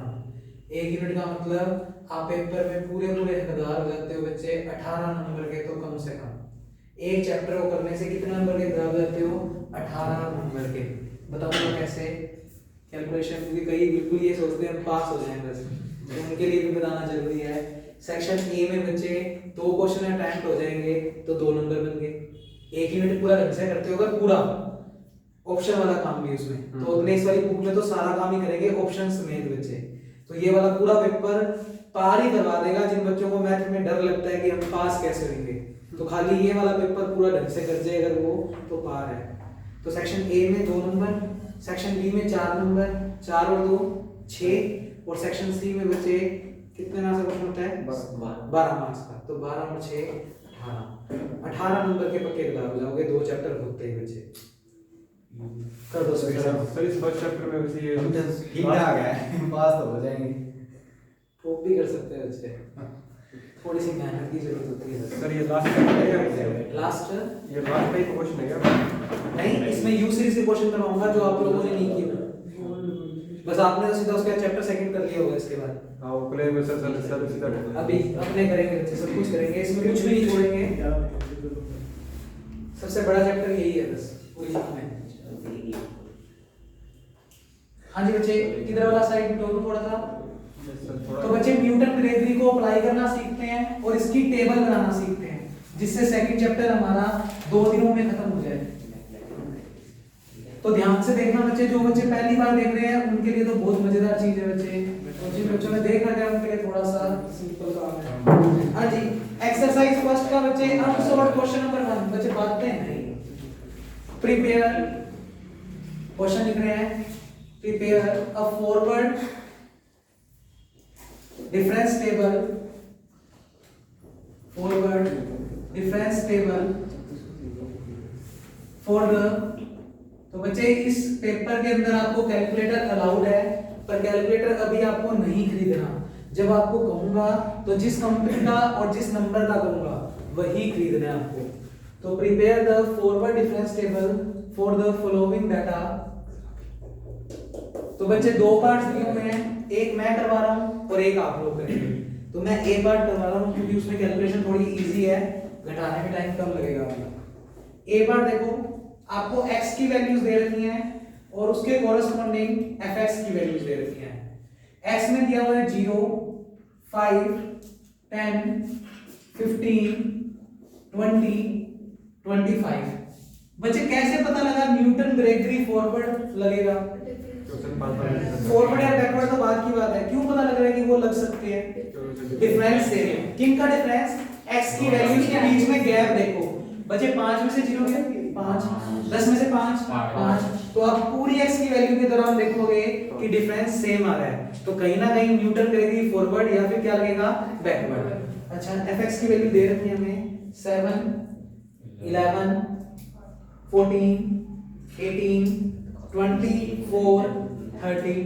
एक यूनिट का मतलब आप पेपर में पूरे हकदार हो जाते हो बच्चे 18 नंबर के, तो कम से कम एक चैप्टर को करने से कितने नंबर के हकदार हो जाते हो 18 नंबर के। बताओ कैसे कैलकुलेशन, क्योंकि कई बिल्कुल ये सोचते हैं पास हो जाएं बस, तो उनके लिए भी बताना जरूरी है। सेक्शन ए में बच्चे 2 क्वेश्चन अटेम्प्ट हो जाएंगे तो 2 नंबर बन गए। एक यूनिट पूरा ढंग से करते हो अगर पूरा ऑप्शन वाला काम भी उसमें, तो अपने इस वाली बुक में तो सारा काम ही करेंगे ऑप्शन समेत बच्चे, तो ये वाला पूरा पेपर पार ही करवा देगा जिन बच्चों को मैथ में डर लगता है कि हम पास कैसे होंगे। तो खाली ये वाला पेपर पूरा ढंग से कर जाए अगर वो तो पार है। तो सेक्शन ए में 2 नंबर, सेक्शन बी में 4 नंबर, 4 और 2 6, और सेक्शन सी में बचे कितने मार्क्स का क्वेश्चन होता है? 12 मार्क्स का। तो 12 और 6 18 नंबर के पक्के तैयार हो जाओगे, 2 चैप्टर होते ही बचे। कर दो सर।
सर इस फर्स्ट चैप्टर में वैसे ये
ठीक ठाक है, पास तो हो जाएंगे।
वो भी कर सकते हैं बच्चे, थोड़ी सी मेहनत की जरूरत होती है।
सर ये लास्ट चैप्टर है या वैसे
लास्ट
ये लास्ट टाइप क्वेश्चन है क्या?
नहीं, इसमें यू सीरीज के क्वेश्चन करवाऊंगा जो आप लोगों ने नहीं किए। बस आपने तो सीधा उसका चैप्टर सेकंड कर लिया होगा इसके बाद।
हां वो प्ले में सर सीधा
अभी अपने करेंगे बच्चे, सब कुछ करेंगे, इसमें कुछ भी नहीं छोड़ेंगे। सबसे बड़ा चैप्टर यही है बस पूरी बुक में। हाँ जी बच्चे, किधर वाला साइड टोटल थोड़ा सा। तो बच्चे न्यूटन ग्रेगरी को अप्लाई करना सीखते हैं और इसकी टेबल बनाना सीखते हैं, जिससे सेकंड चैप्टर हमारा 2 दिनों में खत्म हो जाए। तो ध्यान से देखना बच्चे, जो बच्चे पहली बार देख रहे हैं उनके लिए तो बहुत मजेदार चीज है बच्चे, और जिन बच्चों ने देख रखा है उनके लिए थोड़ा सा सिंपल काम है। हाँ जी, एक्सरसाइज फर्स्ट का बच्चे अनसॉल्व्ड क्वेश्चन नंबर 1 बच्चे बातें नहीं, प्रिपेयर क्वेश्चन लिख रहे हैं। Prepare a forward difference table, forward difference table for the. तो बच्चे इस पेपर के अंदर आपको कैलकुलेटर अलाउड है, पर कैलकुलेटर अभी आपको नहीं खरीदना। जब आपको कहूंगा तो जिस कंपनी का और जिस नंबर का कहूंगा वही खरीदना है आपको। तो prepare the forward difference table for the following data. तो बच्चे 2 पार्ट्स दिए हुए हैं, एक मैं करवा रहा हूं और एक आप लोग करेंगे। तो मैं ए पार्ट करवा रहा हूं क्योंकि उसमें कैलकुलेशन थोड़ी इजी है, घटाने में टाइम कम लगेगा आपका। ए पार्ट देखो, आपको x की वैल्यूज दे रखी हैं और उसके कोरस्पोंडिंग fx की वैल्यूज दे रखी हैं। x में दिया हुआ है 0, 5, 10, 15, 20, 25। बच्चे कैसे पता लगा न्यूटन ग्रेगरी फॉरवर्ड लगेगा? फॉरवर्ड या बैकवर्ड तो बात की बात है, क्यों पता लग रहा है कि वो लग सकते हैं? डिफरेंस से। किन का डिफरेंस? x की वैल्यूज के बीच में गैप देखो बच्चे, 5 में से 0 गया 5, 10 में से 5 5। तो आप पूरी x की वैल्यू के दौरान देखोगे कि डिफरेंस सेम आ रहा है, तो कहीं ना कहीं न्यूटन ग्रेगरी फॉरवर्ड या फिर क्या लगेगा? बैकवर्ड। अच्छा, fx की वैल्यू दे रखी है हमें 7, 11, 14, 18, 24, 32।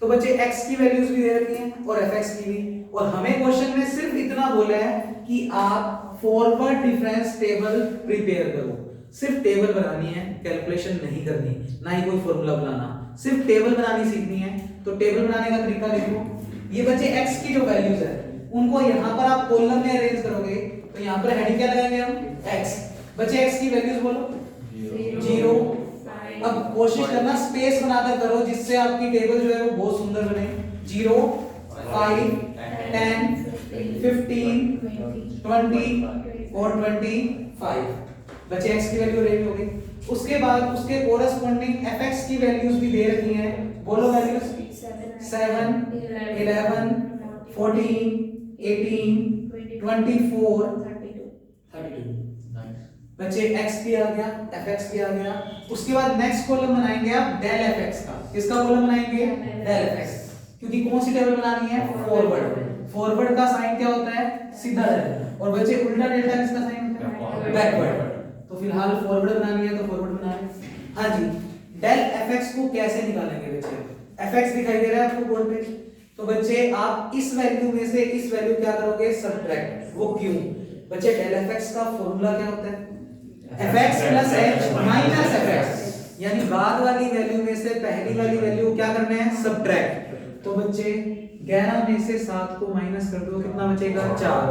तो बच्चे x की वैल्यूज भी दे रखी हैं और fx की भी, और हमें क्वेश्चन में सिर्फ इतना बोला है कि आप फॉरवर्ड डिफरेंस टेबल प्रिपेयर करो। सिर्फ टेबल बनानी है, कैलकुलेशन नहीं करनी, ना ही कोई फॉर्मूला बनाना, सिर्फ टेबल बनानी सीखनी है। तो टेबल बनाने का तरीका देखो, ये बच्चे x की जो वैल्यूज है उनको यहां पर आप कॉलम में अरेंज करोगे, तो यहां पर हेडिंग क्या लगाएंगे हम? x। बच्चे x की वैल्यूज बोलो 0। अब कोशिश करना स्पेस बनाकर करो जिससे आपकी टेबल जो है वो बहुत सुंदर बने। 0, 5, 10, 15, 20 और 25। बच्चे x की वैल्यू रेडी हो गई। उसके बाद उसके कोरस्पोंडिंग fx की वैल्यूज भी दे रखी हैं, बोलो वैल्यूज 7, 11, 14, 18, 24, 32। बच्चे x भी आ गया, fx भी आ गया। उसके बाद नेक्स्ट कॉलम बनाएंगे आप डेल fx का। किसका कॉलम बनाएंगे? डेल fx, क्योंकि कौन सी टेबल बनानी है? फॉरवर्ड। फॉरवर्ड का साइन क्या होता है? सीधा है। और बच्चे उल्टा डेल्टा किसका साइन होता है? बैकवर्ड। तो फिलहाल फॉरवर्ड बनानी है तो फॉरवर्ड बनाएं। हाँ जी, डेल fx को कैसे निकालेंगे बच्चे? fx दिखाई दे रहा है आपको बोर्ड पे, तो बच्चे आप इस वैल्यू में से इस वैल्यू क्या करोगे? सब्ट्रैक्ट। वो क्यों? बच्चे डेल fx का फॉर्मूला क्या होता है? fx plus h minus fx, यानी बाद वाली वैल्यू में से पहली वाली वैल्यू क्या करना है? सब्ट्रैक्ट। तो बच्चे 11 में से 7 को माइनस कर दो, कितना बचेगा? 4।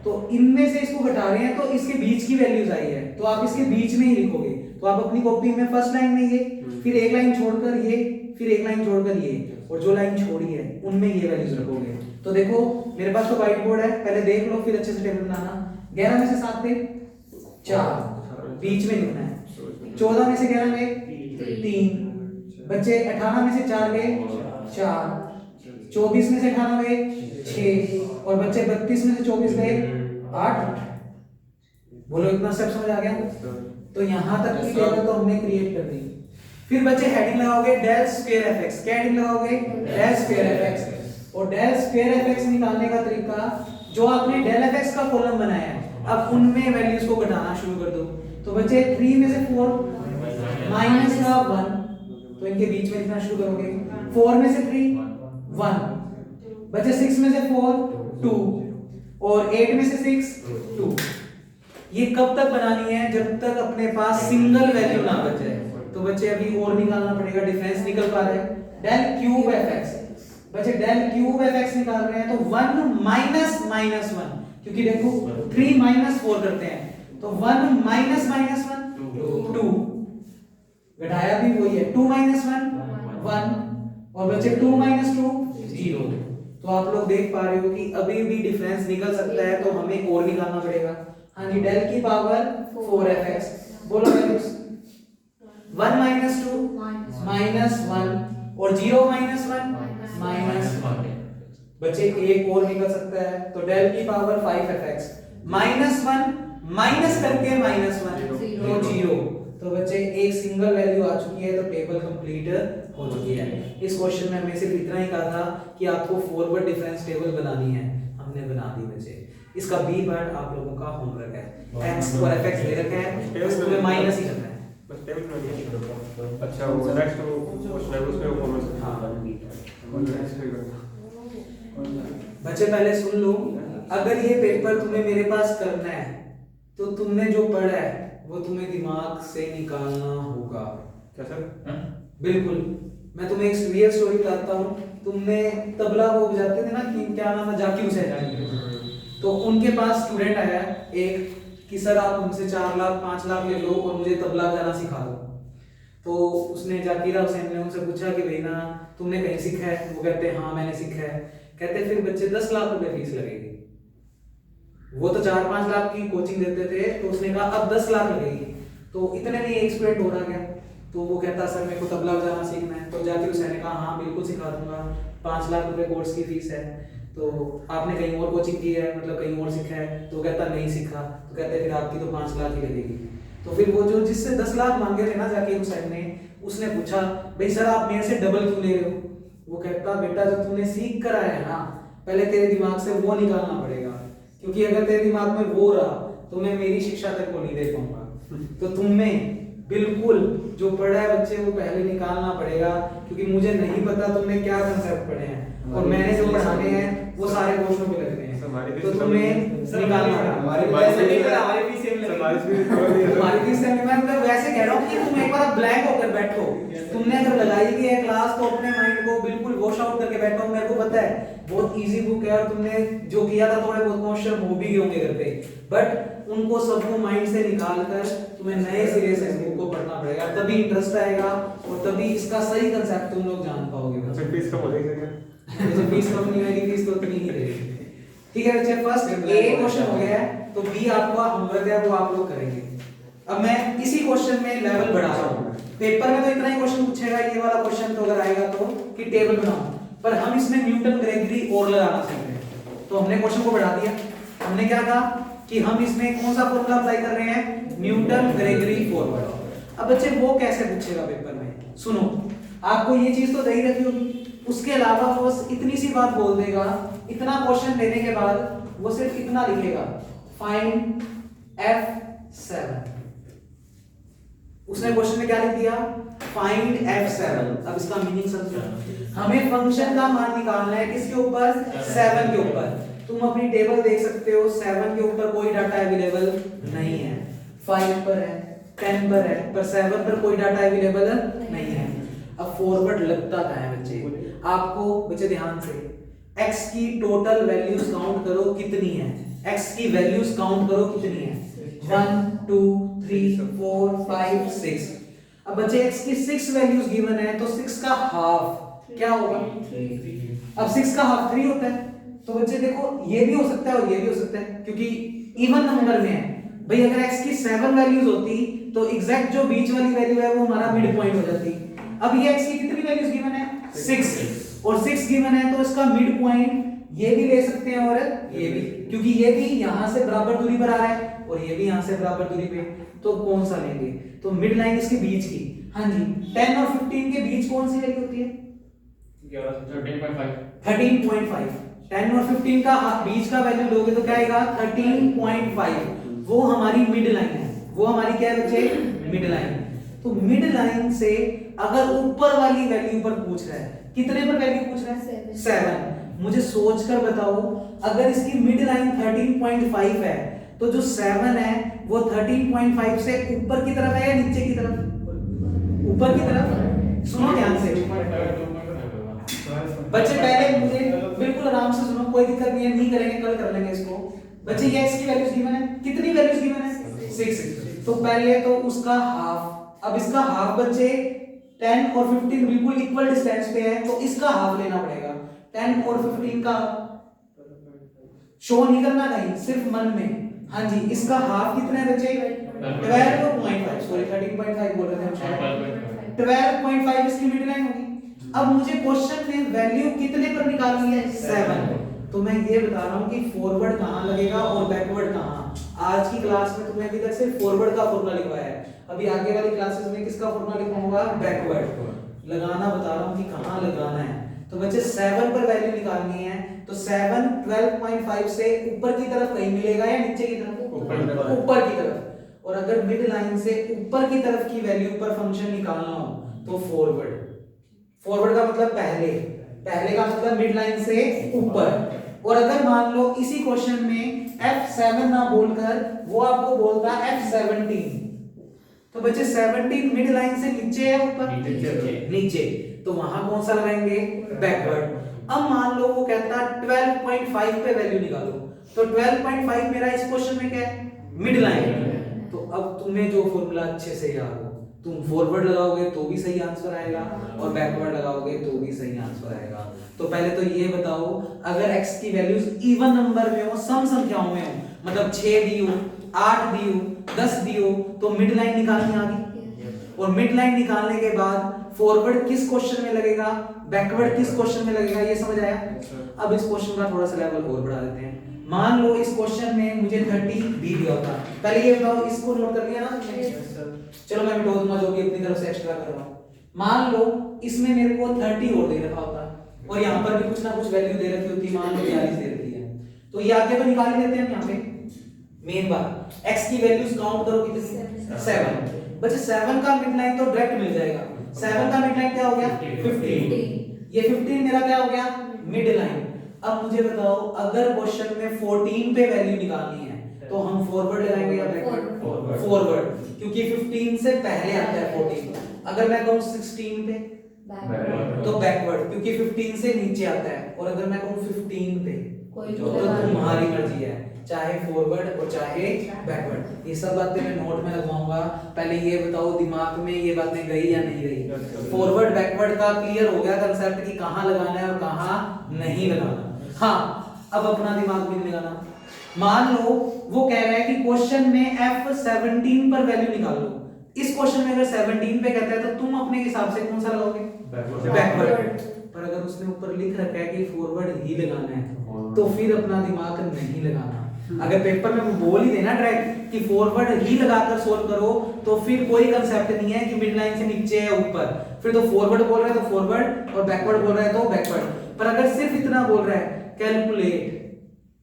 तो इनमें से इसको घटा रहे हैं तो इसके बीच की वैल्यूज आई है, तो आप इसके बीच में ही लिखोगे। तो आप अपनी कॉपी में फर्स्ट लाइन में ये, फिर एक लाइन छोड़कर ये, फिर एक लाइन छोड़कर ये, और जो लाइन छोड़ी है उनमें ये वैल्यूज रखोगे। तो देखो मेरे पास तो व्हाइट बोर्ड है, पहले देख लो फिर अच्छे से टेबल बनाना। 11 में से 7 पे 4, बीच में लिखना है। 14 में से 11 गए 3, बच्चे 18 में से 4 गए 4, 24 में से 18 गए 6, और बच्चे 32 में से 24 गए 8, बोलो इतना स्टेप समझ आ गया? तो यहाँ तक की टेबल तो हमने क्रिएट कर दी। फिर बच्चे हेडिंग लगाओगे डेल स्क्वायर एफएक्स। क्या हेडिंग लगाओगे? Del square f x. और डेल स्क्वायर एफएक्स निकालने का तरीका, जो आपने डेल एफएक्स का कॉलम बनाया है अब उनमें वैल्यूज को घटाना शुरू कर दो। तो बच्चे 3 में से 4 माइनस का 1, तो इनके बीच में लिखना शुरू करोगे। 4 में से 3 1, बच्चे 6 में से 4 2, और 8 में से 6 2। ये कब तक बनानी है? जब तक अपने पास सिंगल वैल्यू ना बचे। तो बच्चे अभी और निकालना पड़ेगा, डिफरेंस निकल पा रहा है। डेल क्यूब एफएक्स, बच्चे डेल क्यूब एफएक्स निकाल रहे हैं तो 1 माइनस माइनस 1, क्योंकि देखो 3 माइनस 4 करते हैं, तो 1 माइनस माइनस 1 2, घटाया भी वही है। 2 माइनस 1 1, और बच्चे 2 माइनस 2 0। तो आप लोग देख पा रहे हो कि अभी भी डिफरेंस निकल सकता है, तो हमें और निकालना पड़ेगा। हाँ जी, डेल की पावर 4fx। बोलो वैल्यूज 1 माइनस 2 माइनस 1, और 0 माइनस 1 माइनस 1। बच्चे एक और निकल सकता है, तो डेल की पावर 5fx माइनस 1 माइनस करके माइनस 1 तो 0। तो बच्चे एक सिंगल वैल्यू आ चुकी है, तो टेबल कंप्लीट हो चुकी है। इस क्वेश्चन में हमने सिर्फ इतना ही कहा था कि आपको फॉरवर्ड डिफरेंस टेबल बनानी है, हमने बना दी बच्चे। इसका बी पार्ट आप लोगों का होमवर्क है। x और fx दे रखा है, उसमें माइनस ही करना है।
बस टेबल बना दिया। अच्छा, वो नेक्स्ट क्वेश्चन है उसमें वो फॉर्मूला।
बच्चे पहले सुन लो, अगर ये पेपर तुम्हें मेरे पास करना है तो तुमने जो पढ़ा है वो तुम्हें दिमाग से निकालना होगा।
क्या सर?
बिल्कुल। मैं तुम्हें एक रियल स्टोरी बताता हूँ। तुमने तबला वो बजाते थे ना, कि क्या नाम है, जाकिर हुसैन। तो उनके पास स्टूडेंट आया एक कि सर आप उनसे 4 लाख 5 लाख ले लो और मुझे तबला बजाना सिखा दो। तो उसने जाकिर हुसैन ने उनसे पूछा कि भाई ना तुमने कहीं सीखा है? वो कहते हैं हाँ मैंने सीखा है। कहते फिर बच्चे 10 लाख रुपए फीस लगेगी। वो तो 4-5 लाख की कोचिंग देते थे, तो उसने कहा अब 10 लाख लगेगी। तो इतने में एक स्टूडेंट हो रहा गया, तो वो कहता सर मेरे को तबला बजाना सीखना है। तो जाकिर हुसैन ने कहा हाँ बिल्कुल सिखा दूंगा, 5 लाख रुपए कोर्स की फीस है। तो आपने कहीं और कोचिंग की है, मतलब कहीं और सीखा है? तो कहता नहीं सीखा। तो कहते फिर आपकी तो 5 लाख ही लगेगी। तो फिर वो जो जिससे 10 लाख मांगे थे ना जाकिर हुसैन ने, उसने पूछा भाई सर आप मेरे से डबल क्यों ले रहे हो? वो कहता बेटा जो तुमने सीख कर आया है ना, पहले तेरे दिमाग से वो निकालना पड़ेगा, क्योंकि अगर तेरे दिमाग में वो रहा तो मैं मेरी शिक्षा तक को नहीं दे पाऊंगा। तो तुम्हें बिल्कुल जो पढ़ा है बच्चे वो पहले निकालना पड़ेगा, क्योंकि मुझे नहीं पता तुमने क्या कंसेप्ट पढ़े हैं और मैंने जो पढ़ाने हैं वो सारे क्वेश्चनों पे लगने हैं। तो तुम्हें निकालना पड़ेगा। हमारी भी सेम मैं वैसे कह रहा हूँ कि तुम एक बार ब्लैंक होकर बैठो। तुमने अगर लगाई भी है क्लास तो अपने माइंड को बिल्कुल वॉश आउट करके बैठो। मेरे को पता है बहुत इजी बुक है और तुमने जो किया था थोड़े बहुत क्वेश्चन हो भी होंगे घर पे, बट उनको सबको माइंड से निकाल कर तुम्हें नए सिरे से इस बुक को पढ़ना पड़ेगा, तभी इंटरेस्ट आएगा और तभी इसका सही कंसेप्ट तुम लोग जान पाओगे।
फीस कम हो जाएगी।
फीस कम नहीं होगी, फीस तो उतनी ही रहेगी। ठीक है बच्चे, फर्स्ट ए क्वेश्चन हो गया है, तो बी आपका होमवर्क है वो आप लोग करेंगे। अब मैं इसी क्वेश्चन में लेवल बढ़ा रहा हूं। पेपर में तो इतना ही क्वेश्चन पूछेगा, ये वाला क्वेश्चन तो अगर आएगा तो कि टेबल बनाओ, पर हम इसमें न्यूटन ग्रेगरी और लगाना सीख रहे हैं। तो हमने क्वेश्चन को बढ़ा दिया। हमने क्या कहा कि हम इसमें कौन सा फॉर्मूला अप्लाई कर रहे हैं? Newton Gregory formula. अब बच्चे वो कैसे पूछेगा पेपर में? सुनो, आपको ये चीज तो दे ही रखी होगी, उसके अलावा वो इतनी सी बात बोल देगा। इतना क्वेश्चन देने के बाद वो सिर्फ इतना लिखेगा, फाइंड F7। उसने क्वेश्चन में क्या लिख दिया? Find F7। अब इसका मीनिंग समझो। हमें फंक्शन का मान निकालना है किसके ऊपर? 7 के ऊपर। तुम अपनी टेबल देख सकते हो, 7 के ऊपर कोई डाटा अवेलेबल नहीं है, 5 पर है, 10 पर है, पर 7 पर कोई डाटा अवेलेबल नहीं है। अब फॉरवर्ड लगता क्या है बच्चे? आपको बच्चे ध्यान से x की टोटल वैल्यूज काउंट करो कितनी है, x की वैल्यूज काउंट करो कितनी है, 1 2 3 4 5 6। अब बच्चे x की 6 वैल्यूज गिवन है, तो 6 का हाफ क्या होगा? अब 6 का हाफ 3 होता है। तो बच्चे देखो ये भी हो सकता है और ये भी हो सकता है, क्योंकि इवन नंबर में है भाई। अगर x की 7 वैल्यूज होती तो एग्जैक्ट जो बीच वाली वैल्यू है वो हमारा मिड पॉइंट हो जाती। अब ये x की कितनी वैल्यूज गिवन है? 6 और 6 गिवन है, तो इसका मिड पॉइंट ये भी ले सकते हैं और ये भी, क्योंकि ये भी यहां से बराबर दूरी पर आ रहा है और ये भी यहाँ से बराबर दूरी पे, तो कौन सा लेंगे? तो मिड लाइन इसके बीच की, हाँ जी 10 और 15 के बीच कौन सी वैल्यू होती है?
13.5
13.5। 10 और 15 का बीच का वैल्यू लोगे तो क्या आएगा? 13.5। वो हमारी मिड लाइन है, वो हमारी क्या है बच्चे? Mid line. तो मिड लाइन से अगर ऊपर वाली वैल्यू पर पूछ रहा है, कितने पर वैल्यू पूछ रहा है? 7। मुझे सोचकर बताओ, अगर इसकी मिड लाइन 13.5 है तो जो 7 है वो 13.5 से ऊपर की तरफ है या नीचे की तरफ? ऊपर की तरफ। सुनो ध्यान से बच्चे, पहले मुझे बिल्कुल आराम से सुनो, कोई दिक्कत नहीं है, नहीं करेंगे कल कर लेंगे इसको। बच्चे ये x की वैल्यूज गिवन है, कितनी वैल्यूज गिवन है? 6। तो पहले तो उसका हाफ, अब इसका हाफ बच्चे 10 और 15 बिल्कुल इक्वल डिस्टेंस पे है, तो इसका हाफ लेना पड़ेगा। 10 और 15 का शो नहीं करना कहीं, सिर्फ मन में। हाँ जी, इसका हाफ कितना है बच्चे? 12.5, सॉरी 13.5 बोल रहे थे हम शायद। 12.5 इसकी मिड लाइन होगी। अब मुझे क्वेश्चन में वैल्यू कितने पर निकालनी है? 7। तो मैं ये बता रहा हूँ कि फॉरवर्ड कहाँ लगेगा और बैकवर्ड कहाँ। आज की क्लास में तुमने अभी तक सिर्फ फॉरवर्ड का फॉर्मूला लिखवाया है, अभी आगे वाली क्लासेस में किसका फॉर्मूला लिखवाऊंगा? बैकवर्ड। लगाना बता रहा हूँ कि कहाँ लगाना है। तो बच्चे 7 पर वैल्यू निकालनी है, तो 7 12.5 से ऊपर की तरफ कहीं मिलेगा या नीचे की तरफ? ऊपर की तरफ। और अगर मिड लाइन से ऊपर की तरफ की वैल्यू पर फंक्शन निकालना हो तो फॉरवर्ड। फॉरवर्ड का मतलब पहले, पहले का मतलब मिड लाइन से ऊपर। और अगर मान लो इसी क्वेश्चन में F7 ना बोलकर वो आपको बोलता F17, तो बच्चे 17 मिड लाइन से नीचे है ऊपर? नीचे। तो वहां कौन सा लगाएंगे? बैकवर्ड। अब मान लो वो कहता 12.5 पे वैल्यू निकालो, तो 12.5 मेरा इस क्वेश्चन में क्या है? Mid line. तो अब तुम्हें जो फॉर्मूला अच्छे से याद हो, तुम फॉरवर्ड लगाओगे तो भी सही आंसर आएगा और बैकवर्ड लगाओगे तो भी सही आंसर आएगा। तो पहले तो ये बताओ, अगर x की वैल्यूज इवन नंबर में हो, सम संख्याओं में हो, मतलब 6 दी हो, 8 दी हो, 10 दी हो, तो मिड लाइन निकालनी आ गई। और मिड लाइन निकालने के बाद फॉरवर्ड किस क्वेश्चन में लगेगा, बैकवर्ड किस क्वेश्चन में लगेगा, ये समझ आया? अब इस क्वेश्चन का थोड़ा सा लेवल और बढ़ा देते हैं। मान लो इस क्वेश्चन में मुझे 30 बी दिया होता, पहले ये बताओ इसको नोट कर लिया ना? चलो मैं मिटा दूंगा जो भी अपनी तरफ से एक्स्ट्रा कर रहा हूं। मान लो इसमें मेरे को 30 और दे रखा होता और यहाँ पर भी कुछ ना कुछ वैल्यू दे रखी होती, मान लो 42 दे रखी है, तो ये आगे तो निकाल ही लेते हैं हम। यहाँ पे मेन बात, x की वैल्यूज काउंट करो कितनी? 7। बच्चे 7 का मिड लाइन तो डायरेक्ट मिल जाएगा। 7 का मिड लाइन क्या हो गया? 15। ये 15 मेरा क्या हो गया? Mid line. अब मुझे बताओ, अगर क्वेश्चन में 14 पे वैल्यू निकालनी है तो हम फॉरवर्ड लगाएंगे या बैकवर्ड? फॉरवर्ड, क्योंकि 15 से पहले आता है 14। अगर मैं कहूं 16 पे तो बैकवर्ड, क्योंकि 15 से नीचे आता है। और अगर मैं कहूं 15 पे तो तुम्हारी मर्जी है, चाहे फॉरवर्ड और चाहे बैकवर्ड। ये सब बातें मैं नोट में लगवाऊंगा। पहले ये बताओ दिमाग में ये बातें गई या नहीं गई? फॉरवर्ड बैकवर्ड का क्लियर हो गया कंसेप्ट कि कहां लगाना है और कहां नहीं लगाना। हाँ, अब अपना दिमाग भी लगाना। मान लो वो कह रहा है कि क्वेश्चन में F17 पर वैल्यू निकालो। इस क्वेश्चन में अगर 17 पे कहता है तो तुम अपने हिसाब से कौन सा लगाओगे? बैकवर्ड। पर अगर उसने ऊपर लिख रखा है कि फॉरवर्ड ही लगाना है तो फिर अपना दिमाग नहीं लगाना। अगर पेपर में बोल ही देना डायरेक्ट कि फॉरवर्ड ही लगाकर सोल्व करो तो फिर कोई कंसेप्ट नहीं है कि मिड लाइन से नीचे है ऊपर। फिर तो फॉरवर्ड बोल रहा है तो फॉरवर्ड और बैकवर्ड बोल रहा है तो बैकवर्ड। पर अगर सिर्फ इतना बोल रहा है कैलकुलेट,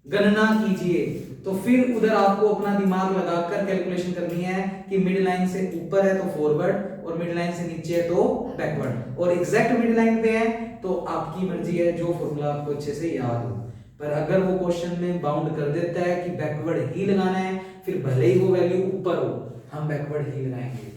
गणना कीजिए, तो फिर उधर आपको अपना दिमाग लगाकर कैलकुलेशन करनी है कि मिड लाइन से ऊपर है तो फॉरवर्ड और मिड लाइन से नीचे है तो बैकवर्ड। और एग्जैक्ट मिड लाइन पे है तो आपकी मर्जी है, जो फॉर्मूला आपको अच्छे से याद हो। पर अगर वो क्वेश्चन में बाउंड कर देता है कि बैकवर्ड ही लगाना है, फिर भले ही वो वैल्यू ऊपर हो, हम बैकवर्ड ही लगाएंगे।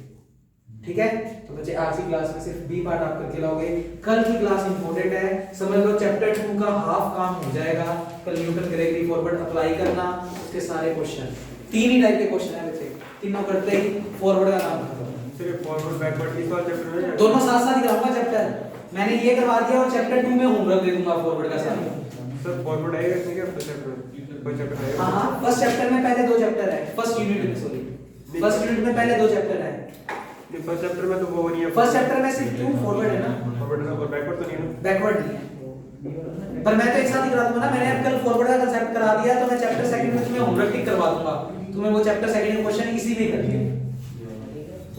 ठीक है? तो बच्चे आज की क्लास में सिर्फ बी पार्ट आप करके लाओगे। कल की क्लास इंपॉर्टेंट है, समझ लो चैप्टर 2 का हाफ काम हो जाएगा। कल न्यूटन ग्रेगरी फॉरवर्ड अप्लाई करना, उसके सारे क्वेश्चन, 3 ही टाइप के क्वेश्चन है बच्चे, तीनों करते ही फॉरवर्ड का काम खत्म।
सिर्फ फॉरवर्ड बैकवर्ड इस वाला चैप्टर में
दोनों साथ साथ दिखाऊंगा चैप्टर। मैंने ये करवा दिया और चैप्टर 2 में होमवर्क दे दूंगा फॉरवर्ड का सारा।
सर फॉरवर्ड आएगा इसमें क्या कोई चैप्टर आएगा?
हां, फर्स्ट चैप्टर में पहले 2 चैप्टर है, फर्स्ट यूनिट में, सॉरी फर्स्ट यूनिट में पहले 2 चैप्टर है।
ये फर्स्ट चैप्टर में तो वो नहीं है।
फर्स्ट चैप्टर में सिर्फ 2 फॉरवर्ड है ना,
फॉरवर्ड और बैकवर्ड तो नहीं है ना?
बैकवर्ड नहीं है। पर मैं तो एक साथ ही करा दूंगा ना, मैंने अब कल फॉरवर्ड का कांसेप्ट करा दिया तो मैं चैप्टर सेकंड में तुम्हें होमवर्क टिक करवा दूंगा, तुम्हें वो चैप्टर सेकंड के क्वेश्चन इसी में करने हैं।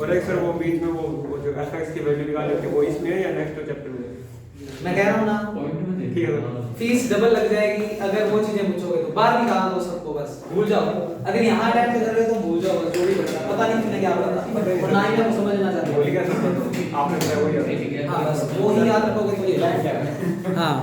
और एक सर वो बीच में वो जो fx की वैल्यू निकाली थी वो इसमें है या नेक्स्ट चैप्टर में?
मैं कह रहा हूं ना
ठीक है सर।
फीस डबल लग जाएगी अगर वो चीजें पूछोगे तो, बाहर निकाल दो सबको, बस भूल जाओ। अगर यहाँ अटेम्प्ट कर रहे हो तो भूल जाओ, बस जो भी बचा पता नहीं तुमने क्या पढ़ा और ना ही मैं समझना चाहता हूं।
बोली क्या सर आपने बताया वही है।
हाँ बस वो ही याद रखोगे तो ये। हाँ